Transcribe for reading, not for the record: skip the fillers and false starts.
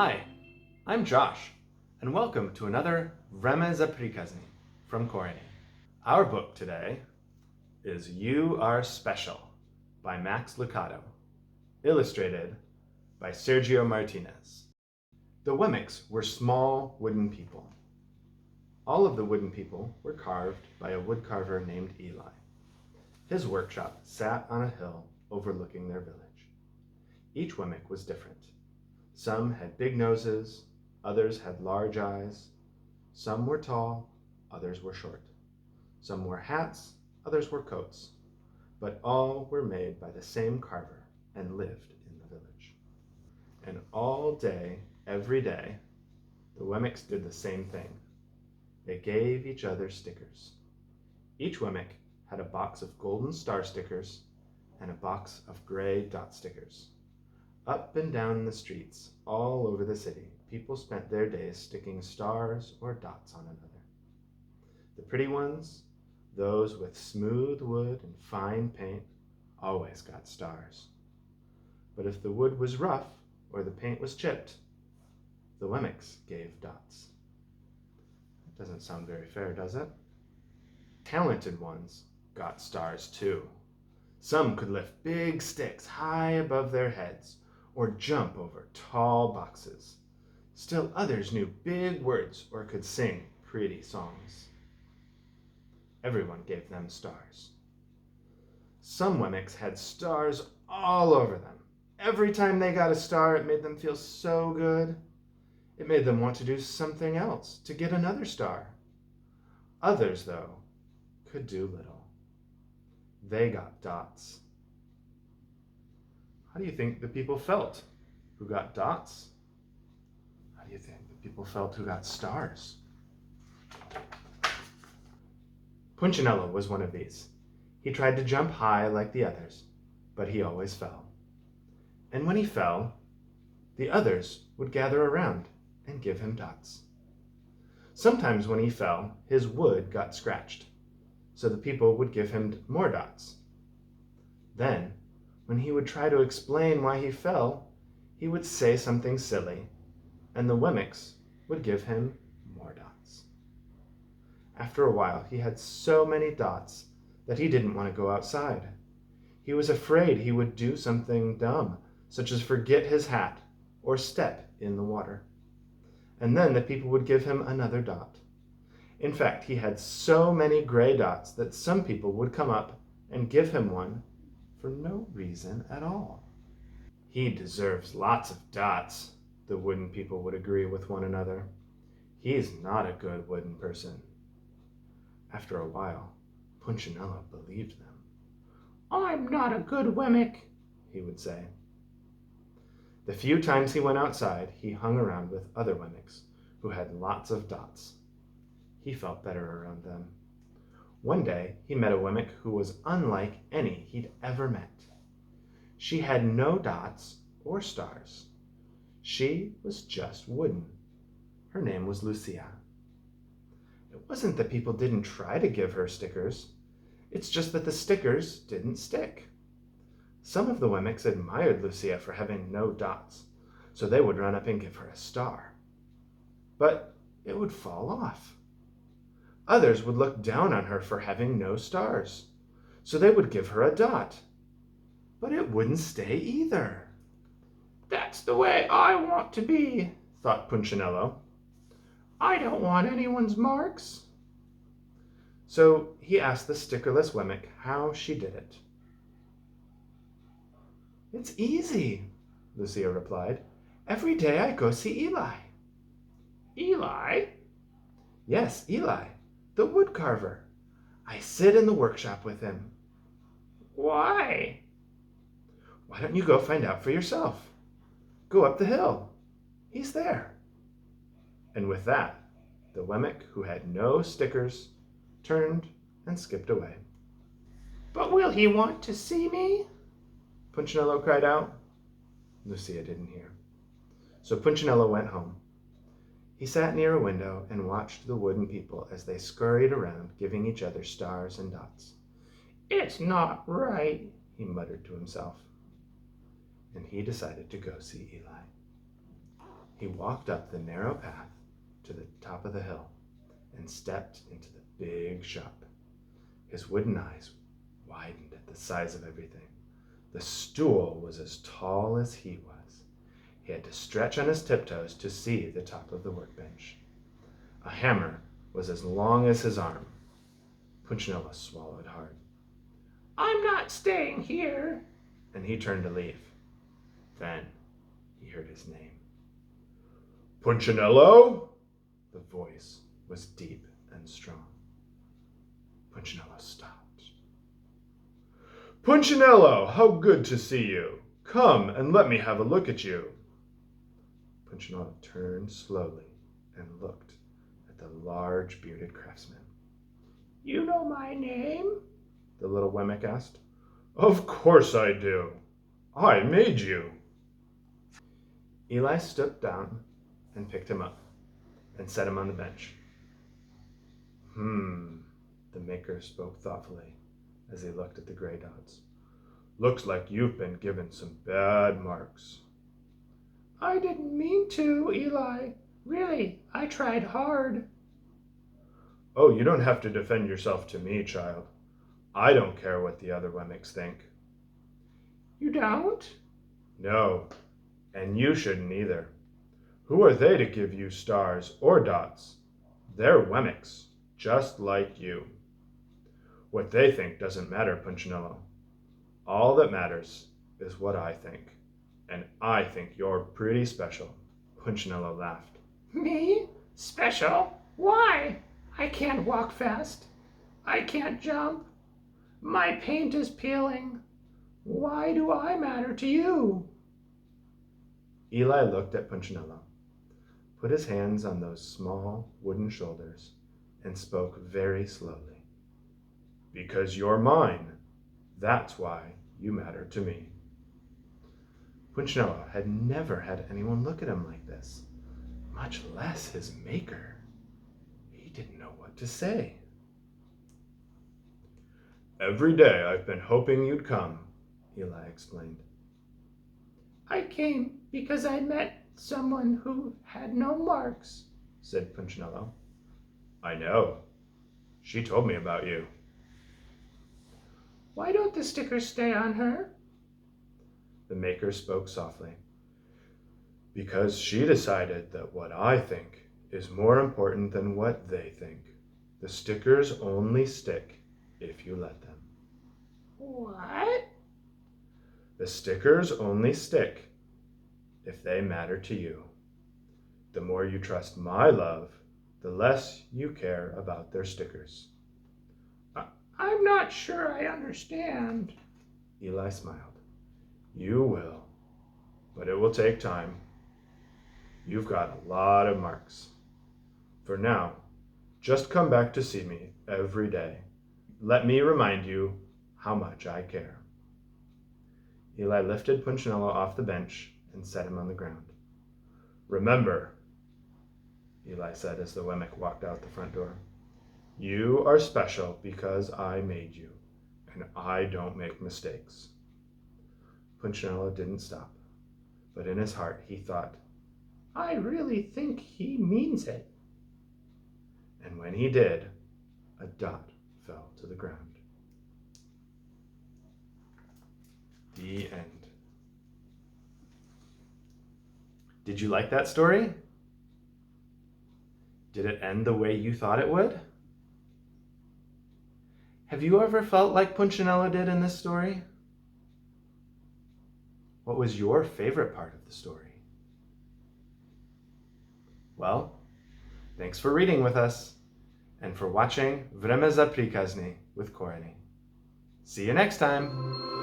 Hi, I'm Josh, and welcome to another Vreme za Prikazni from Koreni. Our book today is You Are Special by Max Lucado, illustrated by Sergio Martinez. The Wemmicks were small wooden people. All of the wooden people were carved by a woodcarver named Eli. His workshop sat on a hill overlooking their village. Each Wemmick was different. Some had big noses, others had large eyes. Some were tall, others were short. Some wore hats, others wore coats. But all were made by the same carver and lived in the village. And all day, every day, the Wemmicks did the same thing. They gave each other stickers. Each Wemmick had a box of golden star stickers and a box of gray dot stickers. Up and down the streets, all over the city, people spent their days sticking stars or dots on another. The pretty ones, those with smooth wood and fine paint, always got stars. But if the wood was rough or the paint was chipped, the Wemmicks gave dots. That doesn't sound very fair, does it? Talented ones got stars too. Some could lift big sticks high above their heads or jump over tall boxes. Still others knew big words or could sing pretty songs. Everyone gave them stars. Some Wemmicks had stars all over them. Every time they got a star, it made them feel so good. It made them want to do something else to get another star. Others, though, could do little. They got dots. How do you think the people felt who got dots? How do you think the people felt who got stars? Punchinello was one of these. He tried to jump high like the others, but he always fell. And when he fell, the others would gather around and give him dots. Sometimes when he fell, his wood got scratched, so the people would give him more dots. Then, when he would try to explain why he fell, he would say something silly, and the Wemmicks would give him more dots. After a while, he had so many dots that he didn't want to go outside. He was afraid he would do something dumb, such as forget his hat or step in the water. And then the people would give him another dot. In fact, he had so many gray dots that some people would come up and give him one for no reason at all. He deserves lots of dots, the wooden people would agree with one another. He's not a good wooden person. After a while, Punchinello believed them. "I'm not a good Wemmick," he would say. The few times he went outside, he hung around with other Wemmicks who had lots of dots. He felt better around them. One day, he met a Wemmick who was unlike any he'd ever met. She had no dots or stars. She was just wooden. Her name was Lucia. It wasn't that people didn't try to give her stickers. It's just that the stickers didn't stick. Some of the Wemmicks admired Lucia for having no dots, so they would run up and give her a star. But it would fall off. Others would look down on her for having no stars, so they would give her a dot. But it wouldn't stay either. "That's the way I want to be," thought Punchinello. "I don't want anyone's marks." So he asked the stickerless Wemmick how she did it. "It's easy," Lucia replied. "Every day I go see Eli." "Eli?" "Yes, Eli, the woodcarver. I sit in the workshop with him." "Why?" "Why don't you go find out for yourself? Go up the hill. He's there." And with that, the Wemmick who had no stickers turned and skipped away. "But will he want to see me?" Punchinello cried out. Lucia didn't hear. So Punchinello went home. He sat near a window and watched the wooden people as they scurried around, giving each other stars and dots. "It's not right," he muttered to himself. And he decided to go see Eli. He walked up the narrow path to the top of the hill and stepped into the big shop. His wooden eyes widened at the size of everything. The stool was as tall as he was. He had to stretch on his tiptoes to see the top of the workbench. A hammer was as long as his arm. Punchinello swallowed hard. "I'm not staying here," and he turned to leave. Then he heard his name. "Punchinello?" The voice was deep and strong. Punchinello stopped. "Punchinello, how good to see you! Come and let me have a look at you." Punchinello turned slowly and looked at the large bearded craftsman. "You know my name?" the little Wemmick asked. "Of course I do. I made you." Eli stooped down and picked him up and set him on the bench. The maker spoke thoughtfully as he looked at the gray dots. "Looks like you've been given some bad marks." "I didn't mean to, Eli. Really, I tried hard." "Oh, you don't have to defend yourself to me, child. I don't care what the other Wemmicks think." "You don't?" "No, and you shouldn't either. Who are they to give you stars or dots? They're Wemmicks, just like you. What they think doesn't matter, Punchinello. All that matters is what I think, and I think you're pretty special." Punchinello laughed. "Me? Special? Why? I can't walk fast. I can't jump. My paint is peeling. Why do I matter to you?" Eli looked at Punchinello, put his hands on those small wooden shoulders, and spoke very slowly. "Because you're mine. That's why you matter to me." Punchinello had never had anyone look at him like this, much less his maker. He didn't know what to say. "Every day I've been hoping you'd come," Eli explained. "I came because I met someone who had no marks," said Punchinello. "I know. She told me about you." "Why don't the stickers stay on her?" The maker spoke softly. "Because she decided that what I think is more important than what they think. The stickers only stick if you let them." "What?" "The stickers only stick if they matter to you. The more you trust my love, the less you care about their stickers." "I'm not sure I understand." Eli smiled. "You will, but it will take time. You've got a lot of marks. For now, just come back to see me every day. Let me remind you how much I care." Eli lifted Punchinello off the bench and set him on the ground. "Remember," Eli said as the Wemmick walked out the front door, "you are special because I made you, and I don't make mistakes." Punchinello didn't stop, but in his heart he thought, "I really think he means it." And when he did, a dot fell to the ground. The end. Did you like that story? Did it end the way you thought it would? Have you ever felt like Punchinello did in this story? What was your favorite part of the story? Well, thanks for reading with us and for watching Vreme za prikazni with Koreni. See you next time!